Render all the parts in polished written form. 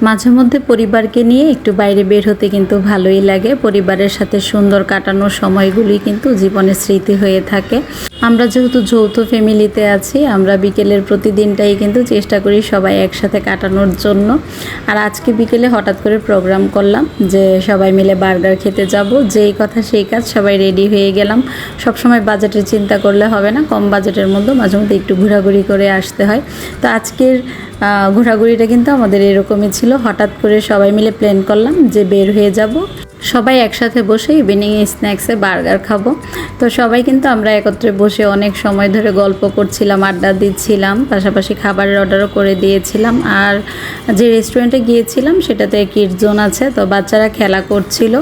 মাঝে মধ্যে পরিবারকে নিয়ে একটু বাইরে বের হতে কিন্তু ভালোই লাগে। পরিবারের সাথে সুন্দর কাটানোর সময়গুলি কিন্তু জীবনের স্মৃতি হয়ে থাকে। আমরা যেহেতু যৌথ ফ্যামিলিতে আছি, আমরা বিকেলের প্রতিদিনটাই কিন্তু চেষ্টা করি সবাই একসাথে কাটানোর জন্য। আর আজকে বিকেলে হঠাৎ করে প্রোগ্রাম করলাম যে সবাই মিলে বার্গার খেতে যাব। যেই কথা সেই কাজ, সবাই রেডি হয়ে গেলাম। সবসময় বাজেটের চিন্তা করলে হবে না, কম বাজেটের মধ্যে মাঝে মধ্যে একটু ঘোরাঘুরি করে আসতে হয়। তো আজকের ঘোরাঘুরিটা কিন্তু আমাদের এরকমই ছিল। হঠাৎ করে সবাই মিলে প্ল্যান করলাম যে বের হয়ে যাব, সবাই একসাথে বসে ইভিনিং স্ন্যাক্সে বার্গার খাবো। তো সবাই কিন্তু আমরা একত্রে বসে অনেক সময় ধরে গল্প করছিলাম, আড্ডা দিচ্ছিলাম, পাশাপাশি খাবারের অর্ডারও করে দিয়েছিলাম। আর যে রেস্টুরেন্টে গিয়েছিলাম সেটাতে কিডস জোন আছে, তো বাচ্চারা খেলা করছিল।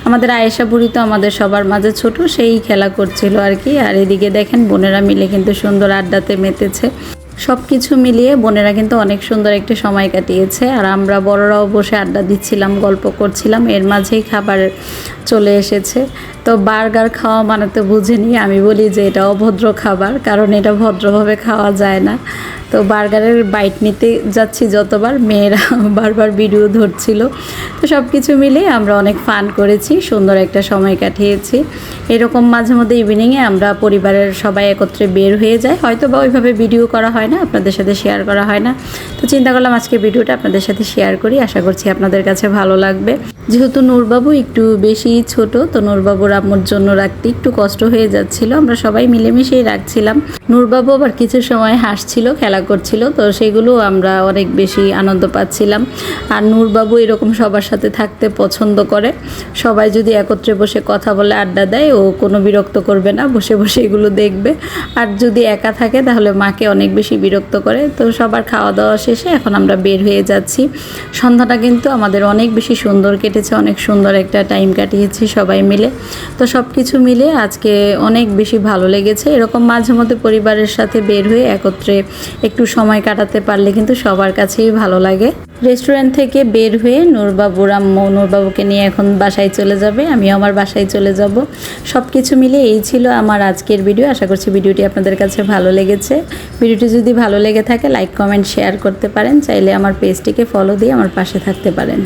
আমাদের আয়েশা বুড়ি তো আমাদের সবার মাঝে ছোট, সেই খেলা করছিল আর কি। আর এদিকে দেখেন বোনেরা মিলে কিন্তু সুন্দর আড্ডাতে মেতেছে। সব কিছু মিলিয়ে বোনেরা কিন্তু অনেক সুন্দর একটি সময় কাটিয়েছে। আর আমরা বড়রাও বসে আড্ডা দিচ্ছিলাম, গল্প করছিলাম, এর মাঝেই খাবার চলে এসেছে। তো বার্গার খাওয়া মানে তো বুঝিনি, আমি বলি যে এটা অভদ্র খাবার, কারণ এটা ভদ্রভাবে খাওয়া যায় না। তো বার্গারের বাইট নিতে যাচ্ছি যতবার, মেয়েরা বারবার ভিডিও ধরছিল। তো সব কিছু মিলে আমরা অনেক ফান করেছি, সুন্দর একটা সময় কাটিয়েছি। এরকম মাঝে মধ্যে ইভিনিংয়ে আমরা পরিবারের সবাই একত্রে বের হয়ে যাই, হয়তো বা ওইভাবে ভিডিও করা হয় না, আপনাদের সাথে শেয়ার করা হয় না। তো চিন্তা করলাম আজকে ভিডিওটা আপনাদের সাথে শেয়ার করি, আশা করছি আপনাদের কাছে ভালো লাগবে। যেহেতু নূরবাবু একটু বেশি ছোট, তো নূরবাবুর আম্মুর জন্য রাখতে একটু কষ্ট হয়ে যাচ্ছিল। আমরা সবাই মিলেমিশেই রাখছিলাম। নূরবাবু আবার কিছু সময় হাসছিল, খেলা করছিল, তো সেগুলো আমরা অনেক বেশি আনন্দ পাচ্ছিলাম। আর নূরবাবু এরকম সবার সাথে থাকতে পছন্দ করে। সবাই যদি একত্রে বসে কথা বলে আড্ডা দেয়, ও কোনো বিরক্ত করবে না, বসে বসে এগুলো দেখবে। আর যদি একা থাকে তাহলে মাকে অনেক বেশি বিরক্ত করে। তো সবার খাওয়া দাওয়া শেষে এখন আমরা বের হয়ে যাচ্ছি। সন্ধ্যাটা কিন্তু আমাদের অনেক বেশি সুন্দর কেটেছে, অনেক সুন্দর একটা টাইম কাটিয়েছি সবাই মিলে। তো সব কিছু মিলে আজকে অনেক বেশি ভালো লেগেছে। এরকম মাঝে মধ্যে পরিবারের সাথে বের হয়ে একত্রে একটু সময় কাটাতে পারলে কিন্তু সবার কাছেই ভালো লাগে। রেস্টুরেন্ট থেকে বের হয়ে নূরবাবুর আম্মু নূরবাবুকে নিয়ে এখন বাসায় চলে যাবে, আমিও আমার বাসায় চলে যাব। সব কিছু মিলে এই ছিল আমার আজকের ভিডিও। আশা করছি ভিডিওটি আপনাদের কাছে ভালো লেগেছে। ভিডিওটি যদি ভালো লেগে থাকে লাইক কমেন্ট শেয়ার করতে পারেন, চাইলে আমার পেজটিকে ফলো দিয়ে আমার পাশে থাকতে পারেন।